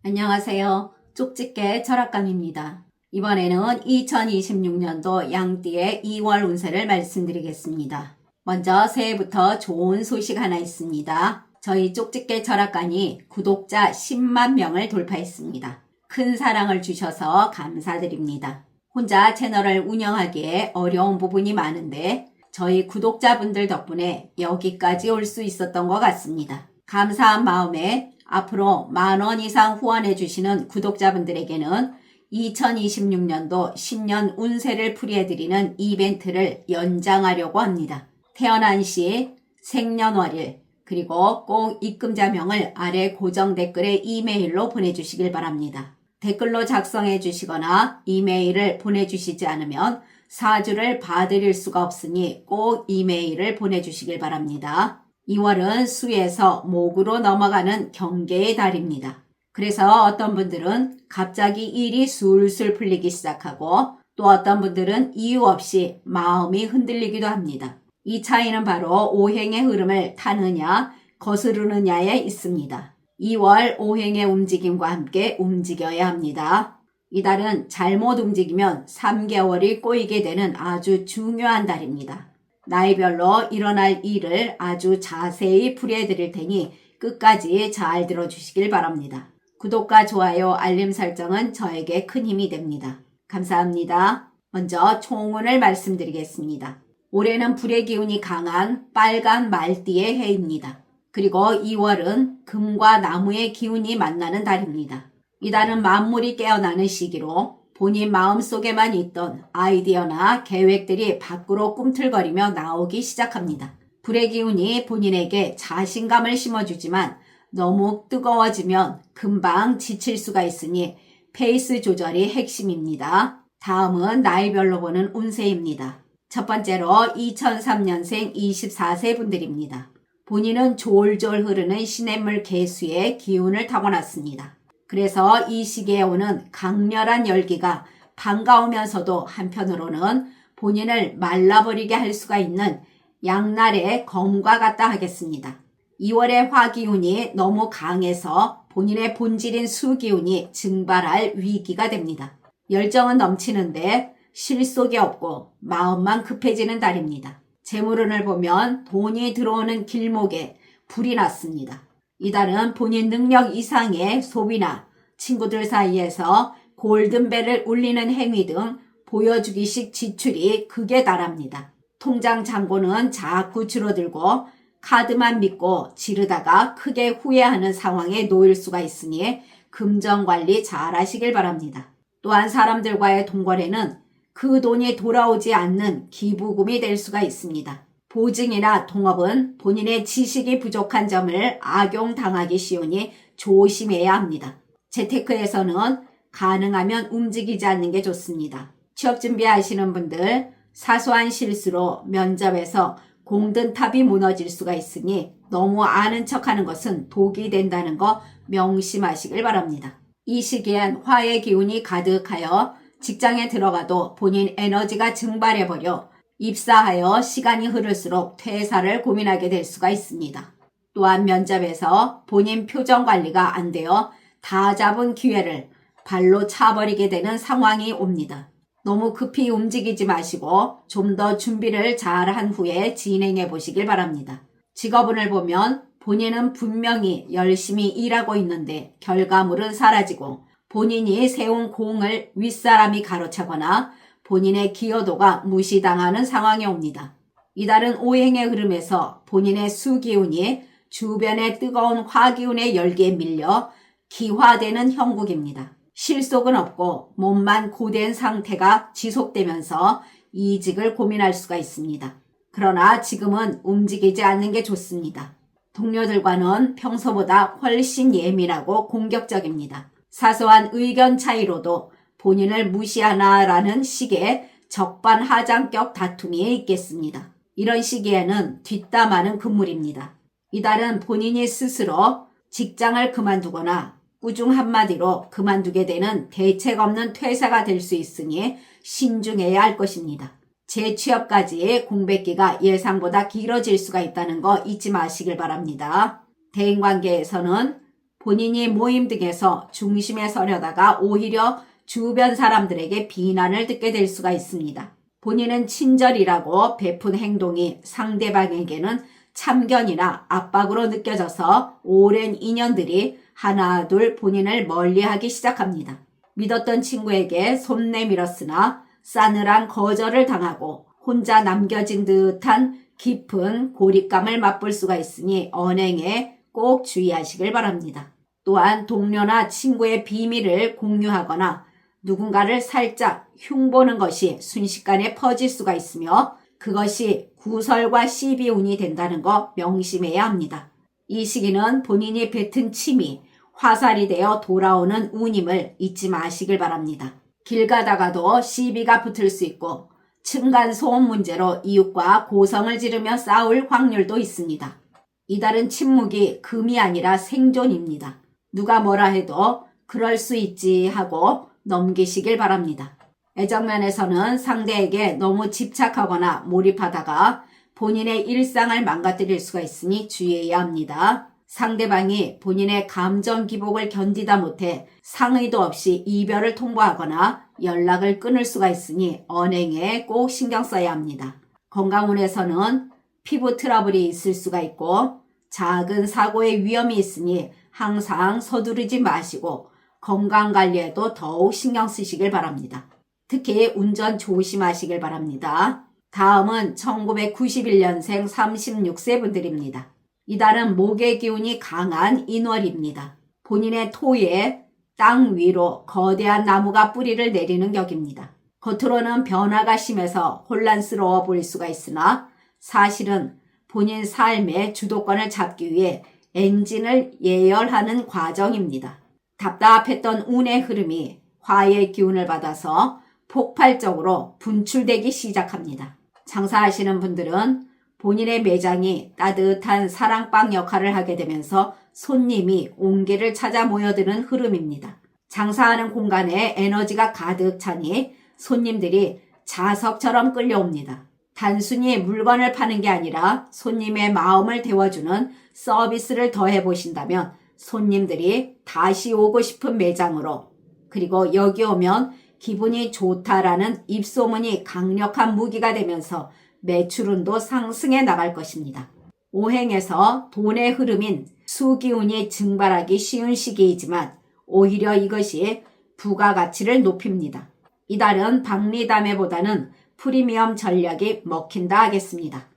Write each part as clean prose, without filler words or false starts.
안녕하세요. 쪽집게 철학강입니다. 이번에는 2026년도 양띠의 2월 운세를 말씀드리겠습니다. 먼저 새해부터 좋은 소식 하나 있습니다. 저희 쪽집게 철학관이 구독자 10만 명을 돌파했습니다. 큰 사랑을 주셔서 감사드립니다. 혼자 채널을 운영하기에 어려운 부분이 많은데 저희 구독자분들 덕분에 여기까지 올 수 있었던 것 같습니다. 감사한 마음에 앞으로 10,000원 이상 후원해 주시는 구독자분들에게는 2026년도 신년 운세를 풀이해드리는 이벤트를 연장하려고 합니다. 태어난 시, 생년월일, 그리고 꼭 입금자명을 아래 고정 댓글에 이메일로 보내주시길 바랍니다. 댓글로 작성해 주시거나 이메일을 보내주시지 않으면 사주를 봐드릴 수가 없으니 꼭 이메일을 보내주시길 바랍니다. 2월은 수에서 목으로 넘어가는 경계의 달입니다. 그래서 어떤 분들은 갑자기 일이 술술 풀리기 시작하고 또 어떤 분들은 이유 없이 마음이 흔들리기도 합니다. 이 차이는 바로 오행의 흐름을 타느냐 거스르느냐에 있습니다. 2월 오행의 움직임과 함께 움직여야 합니다. 이달은 잘못 움직이면 3개월이 꼬이게 되는 아주 중요한 달입니다. 나이별로 일어날 일을 아주 자세히 풀이해 드릴 테니 끝까지 잘 들어주시길 바랍니다. 구독과 좋아요, 알림 설정은 저에게 큰 힘이 됩니다. 감사합니다. 먼저 총운을 말씀드리겠습니다. 올해는 불의 기운이 강한 빨간 말띠의 해입니다. 그리고 2월은 금과 나무의 기운이 만나는 달입니다. 이달은 만물이 깨어나는 시기로 본인 마음속에만 있던 아이디어나 계획들이 밖으로 꿈틀거리며 나오기 시작합니다. 불의 기운이 본인에게 자신감을 심어주지만 너무 뜨거워지면 금방 지칠 수가 있으니 페이스 조절이 핵심입니다. 다음은 나이별로 보는 운세입니다. 첫 번째로 2003년생 24세 분들입니다. 본인은 졸졸 흐르는 시냇물 개수의 기운을 타고났습니다. 그래서 이 시기에 오는 강렬한 열기가 반가우면서도 한편으로는 본인을 말라버리게 할 수가 있는 양날의 검과 같다 하겠습니다. 2월의 화기운이 너무 강해서 본인의 본질인 수기운이 증발할 위기가 됩니다. 열정은 넘치는데 실속이 없고 마음만 급해지는 달입니다. 재물운을 보면 돈이 들어오는 길목에 불이 났습니다. 이달은 본인 능력 이상의 소비나 친구들 사이에서 골든벨을 울리는 행위 등 보여주기식 지출이 극에 달합니다. 통장 잔고는 자꾸 줄어들고 카드만 믿고 지르다가 크게 후회하는 상황에 놓일 수가 있으니 금전관리 잘 하시길 바랍니다. 또한 사람들과의 동거래는 그 돈이 돌아오지 않는 기부금이 될 수가 있습니다. 보증이나 동업은 본인의 지식이 부족한 점을 악용당하기 쉬우니 조심해야 합니다. 재테크에서는 가능하면 움직이지 않는 게 좋습니다. 취업 준비하시는 분들 사소한 실수로 면접에서 공든탑이 무너질 수가 있으니 너무 아는 척하는 것은 독이 된다는 거 명심하시길 바랍니다. 이 시기엔 화의 기운이 가득하여 직장에 들어가도 본인 에너지가 증발해버려 입사하여 시간이 흐를수록 퇴사를 고민하게 될 수가 있습니다. 또한 면접에서 본인 표정 관리가 안 되어 다 잡은 기회를 발로 차버리게 되는 상황이 옵니다. 너무 급히 움직이지 마시고 좀 더 준비를 잘한 후에 진행해 보시길 바랍니다. 직업운을 보면 본인은 분명히 열심히 일하고 있는데 결과물은 사라지고 본인이 세운 공을 윗사람이 가로차거나 본인의 기여도가 무시당하는 상황이 옵니다. 이달은 오행의 흐름에서 본인의 수기운이 주변의 뜨거운 화기운의 열기에 밀려 기화되는 형국입니다. 실속은 없고 몸만 고된 상태가 지속되면서 이직을 고민할 수가 있습니다. 그러나 지금은 움직이지 않는 게 좋습니다. 동료들과는 평소보다 훨씬 예민하고 공격적입니다. 사소한 의견 차이로도 본인을 무시하나라는 식의 적반하장격 다툼이 있겠습니다. 이런 시기에는 뒷담화는 금물입니다. 이달은 본인이 스스로 직장을 그만두거나 꾸중 한마디로 그만두게 되는 대책 없는 퇴사가 될 수 있으니 신중해야 할 것입니다. 재취업까지 공백기가 예상보다 길어질 수가 있다는 거 잊지 마시길 바랍니다. 대인관계에서는 본인이 모임 등에서 중심에 서려다가 오히려 주변 사람들에게 비난을 듣게 될 수가 있습니다. 본인은 친절이라고 베푼 행동이 상대방에게는 참견이나 압박으로 느껴져서 오랜 인연들이 하나둘 본인을 멀리하기 시작합니다. 믿었던 친구에게 손 내밀었으나 싸늘한 거절을 당하고 혼자 남겨진 듯한 깊은 고립감을 맛볼 수가 있으니 언행에 꼭 주의하시길 바랍니다. 또한 동료나 친구의 비밀을 공유하거나 누군가를 살짝 흉보는 것이 순식간에 퍼질 수가 있으며 그것이 구설과 시비운이 된다는 거 명심해야 합니다. 이 시기는 본인이 뱉은 침이 화살이 되어 돌아오는 운임을 잊지 마시길 바랍니다. 길 가다가도 시비가 붙을 수 있고 층간소음 문제로 이웃과 고성을 지르며 싸울 확률도 있습니다. 이달은 침묵이 금이 아니라 생존입니다. 누가 뭐라 해도 그럴 수 있지 하고 넘기시길 바랍니다. 애정면에서는 상대에게 너무 집착하거나 몰입하다가 본인의 일상을 망가뜨릴 수가 있으니 주의해야 합니다. 상대방이 본인의 감정 기복을 견디다 못해 상의도 없이 이별을 통보하거나 연락을 끊을 수가 있으니 언행에 꼭 신경 써야 합니다. 건강운에서는 피부 트러블이 있을 수가 있고 작은 사고의 위험이 있으니 항상 서두르지 마시고 건강관리에도 더욱 신경 쓰시길 바랍니다. 특히 운전 조심하시길 바랍니다. 다음은 1991년생 36세 분들입니다. 이달은 목의 기운이 강한 인월입니다. 본인의 토에 땅 위로 거대한 나무가 뿌리를 내리는 격입니다. 겉으로는 변화가 심해서 혼란스러워 보일 수가 있으나 사실은 본인 삶의 주도권을 잡기 위해 엔진을 예열하는 과정입니다. 답답했던 운의 흐름이 화의 기운을 받아서 폭발적으로 분출되기 시작합니다. 장사하시는 분들은 본인의 매장이 따뜻한 사랑방 역할을 하게 되면서 손님이 온기를 찾아 모여드는 흐름입니다. 장사하는 공간에 에너지가 가득 차니 손님들이 자석처럼 끌려옵니다. 단순히 물건을 파는 게 아니라 손님의 마음을 데워주는 서비스를 더해보신다면 손님들이 다시 오고 싶은 매장으로, 그리고 여기 오면 기분이 좋다라는 입소문이 강력한 무기가 되면서 매출운도 상승해 나갈 것입니다. 오행에서 돈의 흐름인 수기운이 증발하기 쉬운 시기이지만 오히려 이것이 부가가치를 높입니다. 이달은 박리담회보다는 프리미엄 전략이 먹힌다 하겠습니다.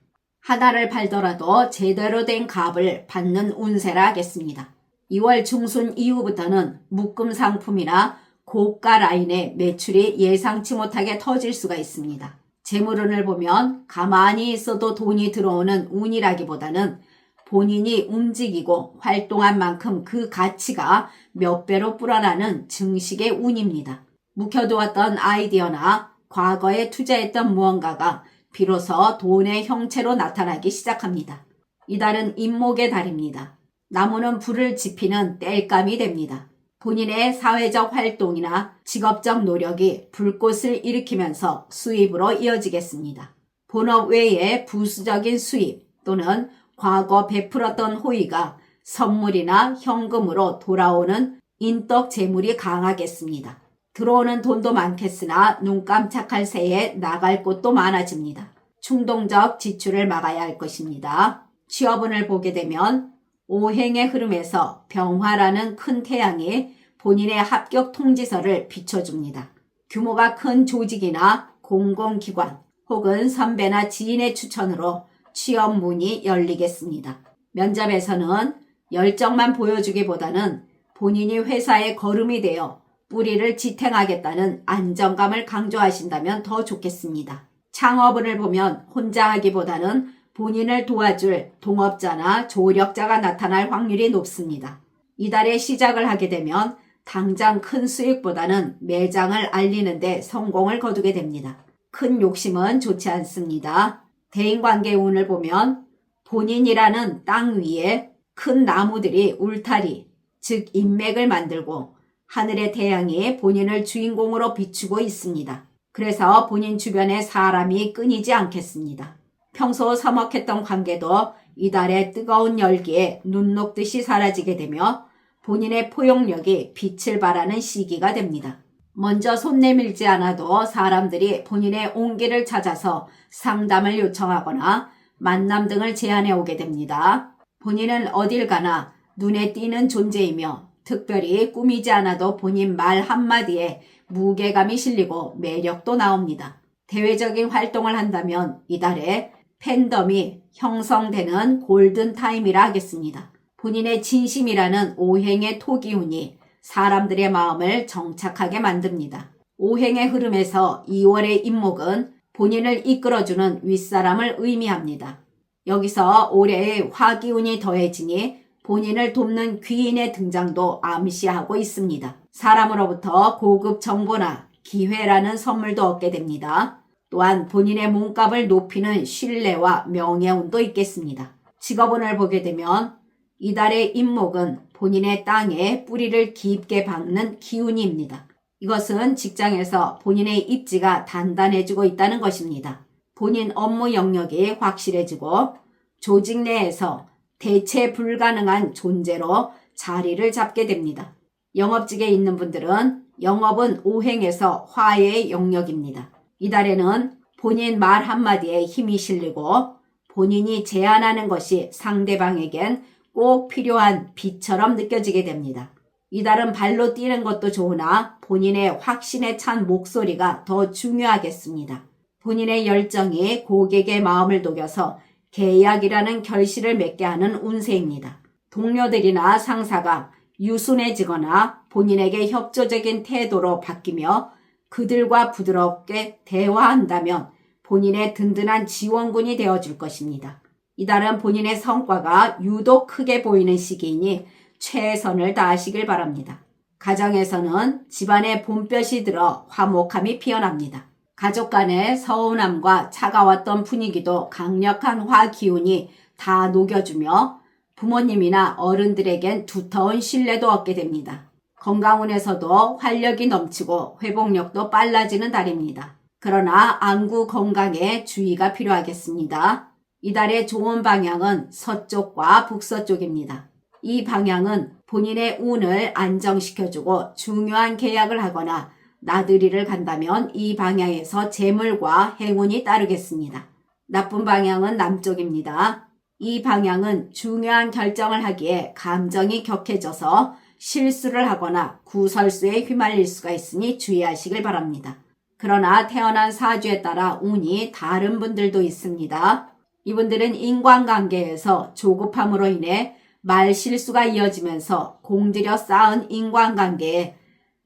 하나를 팔더라도 제대로 된 값을 받는 운세라 하겠습니다. 2월 중순 이후부터는 묶음 상품이나 고가 라인의 매출이 예상치 못하게 터질 수가 있습니다. 재물운을 보면 가만히 있어도 돈이 들어오는 운이라기보다는 본인이 움직이고 활동한 만큼 그 가치가 몇 배로 불어나는 증식의 운입니다. 묵혀두었던 아이디어나 과거에 투자했던 무언가가 비로소 돈의 형체로 나타나기 시작합니다. 이달은 임목의 달입니다. 나무는 불을 지피는 땔감이 됩니다. 본인의 사회적 활동이나 직업적 노력이 불꽃을 일으키면서 수입으로 이어지겠습니다. 본업 외에 부수적인 수입 또는 과거 베풀었던 호의가 선물이나 현금으로 돌아오는 인덕 재물이 강하겠습니다. 들어오는 돈도 많겠으나 눈 깜짝할 새에 나갈 곳도 많아집니다. 충동적 지출을 막아야 할 것입니다. 취업운을 보게 되면 오행의 흐름에서 병화라는 큰 태양이 본인의 합격 통지서를 비춰줍니다. 규모가 큰 조직이나 공공기관 혹은 선배나 지인의 추천으로 취업 문이 열리겠습니다. 면접에서는 열정만 보여주기보다는 본인이 회사의 거름이 되어 뿌리를 지탱하겠다는 안정감을 강조하신다면 더 좋겠습니다. 창업운을 보면 혼자 하기보다는 본인을 도와줄 동업자나 조력자가 나타날 확률이 높습니다. 이달에 시작을 하게 되면 당장 큰 수익보다는 매장을 알리는 데 성공을 거두게 됩니다. 큰 욕심은 좋지 않습니다. 대인관계 운을 보면 본인이라는 땅 위에 큰 나무들이 울타리, 즉 인맥을 만들고 하늘의 태양이 본인을 주인공으로 비추고 있습니다. 그래서 본인 주변에 사람이 끊이지 않겠습니다. 평소 서먹했던 관계도 이달의 뜨거운 열기에 눈 녹듯이 사라지게 되며 본인의 포용력이 빛을 발하는 시기가 됩니다. 먼저 손 내밀지 않아도 사람들이 본인의 온기를 찾아서 상담을 요청하거나 만남 등을 제안해 오게 됩니다. 본인은 어딜 가나 눈에 띄는 존재이며 특별히 꾸미지 않아도 본인 말 한마디에 무게감이 실리고 매력도 나옵니다. 대외적인 활동을 한다면 이달에 팬덤이 형성되는 골든타임이라 하겠습니다. 본인의 진심이라는 오행의 토기운이 사람들의 마음을 정착하게 만듭니다. 오행의 흐름에서 2월의 임목은 본인을 이끌어주는 윗사람을 의미합니다. 여기서 올해의 화기운이 더해지니 본인을 돕는 귀인의 등장도 암시하고 있습니다. 사람으로부터 고급 정보나 기회라는 선물도 얻게 됩니다. 또한 본인의 몸값을 높이는 신뢰와 명예운도 있겠습니다. 직업운을 보게 되면 이달의 임목은 본인의 땅에 뿌리를 깊게 박는 기운입니다. 이것은 직장에서 본인의 입지가 단단해지고 있다는 것입니다. 본인 업무 영역이 확실해지고 조직 내에서 대체 불가능한 존재로 자리를 잡게 됩니다. 영업직에 있는 분들은 영업은 오행에서 화해의 영역입니다. 이달에는 본인 말 한마디에 힘이 실리고 본인이 제안하는 것이 상대방에겐 꼭 필요한 빛처럼 느껴지게 됩니다. 이달은 발로 뛰는 것도 좋으나 본인의 확신에 찬 목소리가 더 중요하겠습니다. 본인의 열정이 고객의 마음을 녹여서 계약이라는 결실을 맺게 하는 운세입니다. 동료들이나 상사가 유순해지거나 본인에게 협조적인 태도로 바뀌며 그들과 부드럽게 대화한다면 본인의 든든한 지원군이 되어줄 것입니다. 이달은 본인의 성과가 유독 크게 보이는 시기이니 최선을 다하시길 바랍니다. 가정에서는 집안의 봄볕이 들어 화목함이 피어납니다. 가족 간의 서운함과 차가웠던 분위기도 강력한 화기운이 다 녹여주며 부모님이나 어른들에겐 두터운 신뢰도 얻게 됩니다. 건강운에서도 활력이 넘치고 회복력도 빨라지는 달입니다. 그러나 안구 건강에 주의가 필요하겠습니다. 이달의 좋은 방향은 서쪽과 북서쪽입니다. 이 방향은 본인의 운을 안정시켜주고 중요한 계약을 하거나 나들이를 간다면 이 방향에서 재물과 행운이 따르겠습니다. 나쁜 방향은 남쪽입니다. 이 방향은 중요한 결정을 하기에 감정이 격해져서 실수를 하거나 구설수에 휘말릴 수가 있으니 주의하시길 바랍니다. 그러나 태어난 사주에 따라 운이 다른 분들도 있습니다. 이분들은 인간관계에서 조급함으로 인해 말 실수가 이어지면서 공들여 쌓은 인간관계에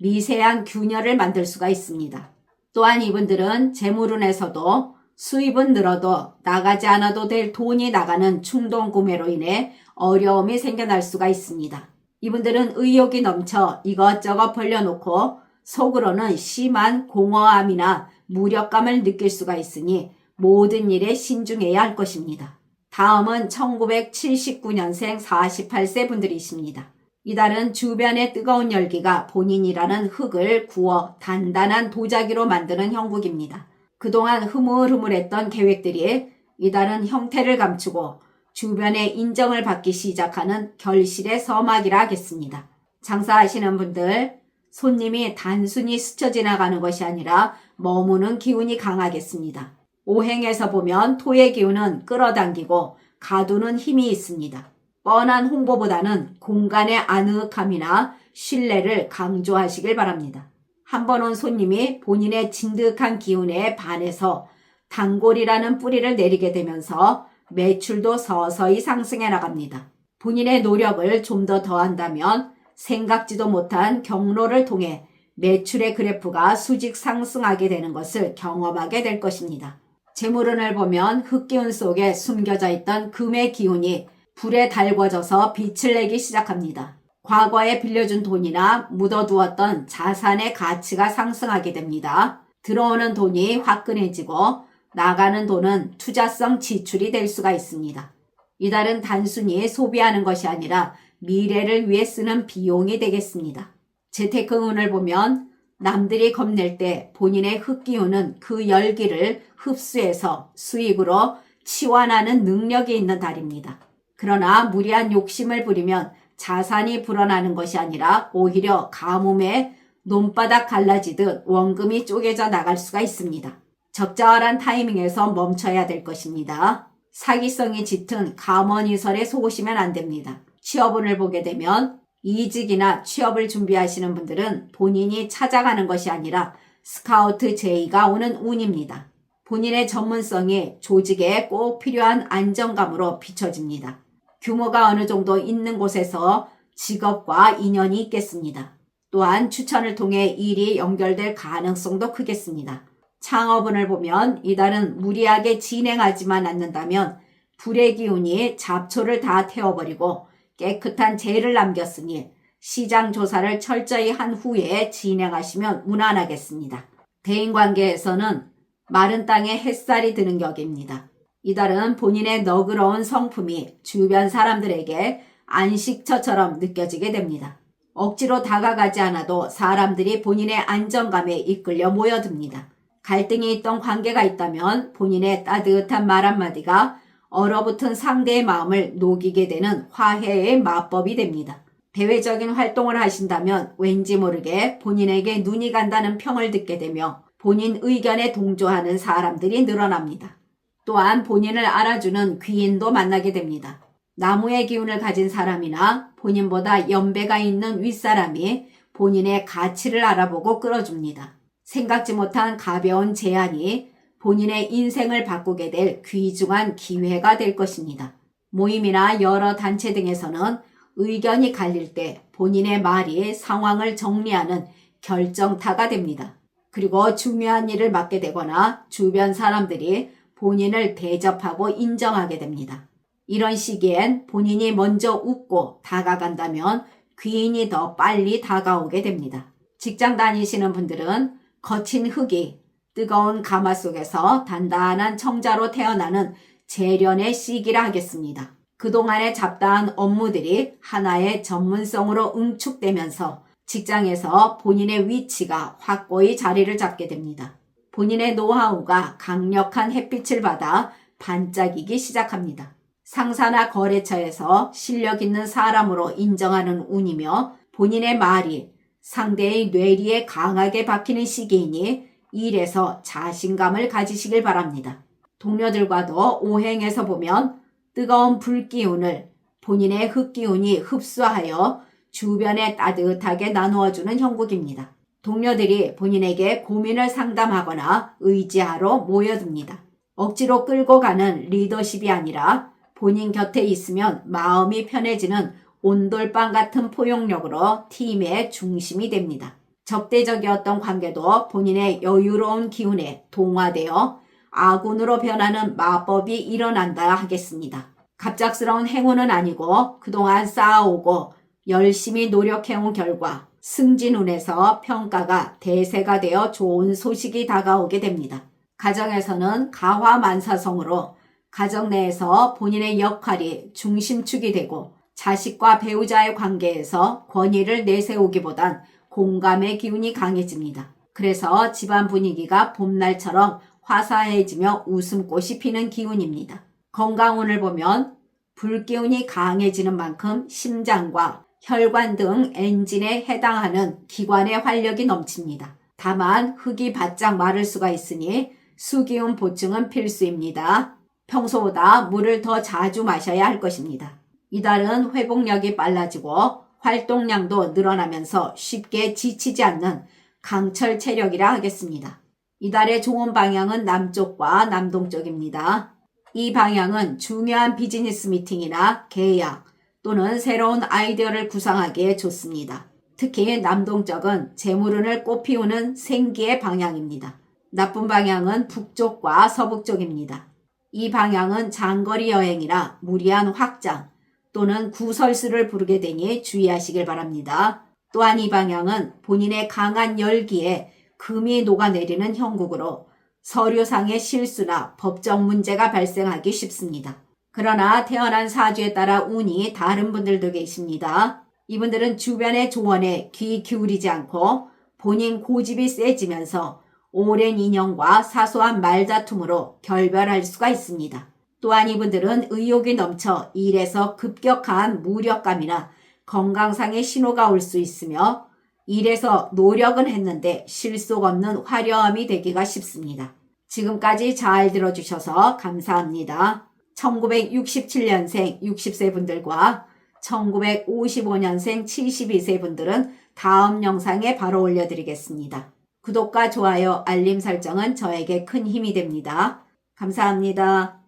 미세한 균열을 만들 수가 있습니다. 또한 이분들은 재물운에서도 수입은 늘어도 나가지 않아도 될 돈이 나가는 충동 구매로 인해 어려움이 생겨날 수가 있습니다. 이분들은 의욕이 넘쳐 이것저것 벌려놓고 속으로는 심한 공허함이나 무력감을 느낄 수가 있으니 모든 일에 신중해야 할 것입니다. 다음은 1979년생 48세 분들이십니다. 이달은 주변의 뜨거운 열기가 본인이라는 흙을 구워 단단한 도자기로 만드는 형국입니다. 그동안 흐물흐물했던 계획들이 이달은 형태를 감추고 주변의 인정을 받기 시작하는 결실의 서막이라 하겠습니다. 장사하시는 분들, 손님이 단순히 스쳐 지나가는 것이 아니라 머무는 기운이 강하겠습니다. 오행에서 보면 토의 기운은 끌어당기고 가두는 힘이 있습니다. 뻔한 홍보보다는 공간의 아늑함이나 신뢰를 강조하시길 바랍니다. 한 번 온 손님이 본인의 진득한 기운에 반해서 단골이라는 뿌리를 내리게 되면서 매출도 서서히 상승해 나갑니다. 본인의 노력을 좀 더 더한다면 생각지도 못한 경로를 통해 매출의 그래프가 수직 상승하게 되는 것을 경험하게 될 것입니다. 재물운을 보면 흙기운 속에 숨겨져 있던 금의 기운이 불에 달궈져서 빛을 내기 시작합니다. 과거에 빌려준 돈이나 묻어두었던 자산의 가치가 상승하게 됩니다. 들어오는 돈이 화끈해지고 나가는 돈은 투자성 지출이 될 수가 있습니다. 이달은 단순히 소비하는 것이 아니라 미래를 위해 쓰는 비용이 되겠습니다. 재테크운을 보면 남들이 겁낼 때 본인의 흑기운은 그 열기를 흡수해서 수익으로 치환하는 능력이 있는 달입니다. 그러나 무리한 욕심을 부리면 자산이 불어나는 것이 아니라 오히려 가뭄에 논바닥 갈라지듯 원금이 쪼개져 나갈 수가 있습니다. 적절한 타이밍에서 멈춰야 될 것입니다. 사기성이 짙은 감언이설에 속으시면 안 됩니다. 취업운을 보게 되면 이직이나 취업을 준비하시는 분들은 본인이 찾아가는 것이 아니라 스카우트 제의가 오는 운입니다. 본인의 전문성이 조직에 꼭 필요한 안정감으로 비춰집니다. 규모가 어느 정도 있는 곳에서 직업과 인연이 있겠습니다. 또한 추천을 통해 일이 연결될 가능성도 크겠습니다. 창업운을 보면 이달은 무리하게 진행하지만 않는다면 불의 기운이 잡초를 다 태워버리고 깨끗한 재를 남겼으니 시장 조사를 철저히 한 후에 진행하시면 무난하겠습니다. 대인관계에서는 마른 땅에 햇살이 드는 격입니다. 이달은 본인의 너그러운 성품이 주변 사람들에게 안식처처럼 느껴지게 됩니다. 억지로 다가가지 않아도 사람들이 본인의 안정감에 이끌려 모여듭니다. 갈등이 있던 관계가 있다면 본인의 따뜻한 말 한마디가 얼어붙은 상대의 마음을 녹이게 되는 화해의 마법이 됩니다. 대외적인 활동을 하신다면 왠지 모르게 본인에게 눈이 간다는 평을 듣게 되며 본인 의견에 동조하는 사람들이 늘어납니다. 또한 본인을 알아주는 귀인도 만나게 됩니다. 나무의 기운을 가진 사람이나 본인보다 연배가 있는 윗사람이 본인의 가치를 알아보고 끌어줍니다. 생각지 못한 가벼운 제안이 본인의 인생을 바꾸게 될 귀중한 기회가 될 것입니다. 모임이나 여러 단체 등에서는 의견이 갈릴 때 본인의 말이 상황을 정리하는 결정타가 됩니다. 그리고 중요한 일을 맡게 되거나 주변 사람들이 본인을 대접하고 인정하게 됩니다. 이런 시기엔 본인이 먼저 웃고 다가간다면 귀인이 더 빨리 다가오게 됩니다. 직장 다니시는 분들은 거친 흙이 뜨거운 가마 속에서 단단한 청자로 태어나는 재련의 시기라 하겠습니다. 그동안의 잡다한 업무들이 하나의 전문성으로 응축되면서 직장에서 본인의 위치가 확고히 자리를 잡게 됩니다. 본인의 노하우가 강력한 햇빛을 받아 반짝이기 시작합니다. 상사나 거래처에서 실력 있는 사람으로 인정하는 운이며 본인의 말이 상대의 뇌리에 강하게 박히는 시기이니 일에서 자신감을 가지시길 바랍니다. 동료들과도 오행에서 보면 뜨거운 불기운을 본인의 흙기운이 흡수하여 주변에 따뜻하게 나누어주는 형국입니다. 동료들이 본인에게 고민을 상담하거나 의지하러 모여듭니다. 억지로 끌고 가는 리더십이 아니라 본인 곁에 있으면 마음이 편해지는 온돌방 같은 포용력으로 팀의 중심이 됩니다. 적대적이었던 관계도 본인의 여유로운 기운에 동화되어 아군으로 변하는 마법이 일어난다 하겠습니다. 갑작스러운 행운은 아니고 그동안 쌓아오고 열심히 노력해온 결과 승진운에서 평가가 대세가 되어 좋은 소식이 다가오게 됩니다. 가정에서는 가화만사성으로 가정 내에서 본인의 역할이 중심축이 되고 자식과 배우자의 관계에서 권위를 내세우기보단 공감의 기운이 강해집니다. 그래서 집안 분위기가 봄날처럼 화사해지며 웃음꽃이 피는 기운입니다. 건강운을 보면 불기운이 강해지는 만큼 심장과 혈관 등 엔진에 해당하는 기관의 활력이 넘칩니다. 다만 흙이 바짝 마를 수가 있으니 수기운 보충은 필수입니다. 평소보다 물을 더 자주 마셔야 할 것입니다. 이달은 회복력이 빨라지고 활동량도 늘어나면서 쉽게 지치지 않는 강철 체력이라 하겠습니다. 이달의 좋은 방향은 남쪽과 남동쪽입니다. 이 방향은 중요한 비즈니스 미팅이나 계약 또는 새로운 아이디어를 구상하기에 좋습니다. 특히 남동쪽은 재물운을 꽃피우는 생기의 방향입니다. 나쁜 방향은 북쪽과 서북쪽입니다. 이 방향은 장거리 여행이나 무리한 확장 또는 구설수를 부르게 되니 주의하시길 바랍니다. 또한 이 방향은 본인의 강한 열기에 금이 녹아내리는 형국으로 서류상의 실수나 법적 문제가 발생하기 쉽습니다. 그러나 태어난 사주에 따라 운이 다른 분들도 계십니다. 이분들은 주변의 조언에 귀 기울이지 않고 본인 고집이 세지면서 오랜 인연과 사소한 말다툼으로 결별할 수가 있습니다. 또한 이분들은 의욕이 넘쳐 일에서 급격한 무력감이나 건강상의 신호가 올 수 있으며 일에서 노력은 했는데 실속 없는 화려함이 되기가 쉽습니다. 지금까지 잘 들어주셔서 감사합니다. 1967년생 60세 분들과 1955년생 72세 분들은 다음 영상에 바로 올려드리겠습니다. 구독과 좋아요, 알림 설정은 저에게 큰 힘이 됩니다. 감사합니다.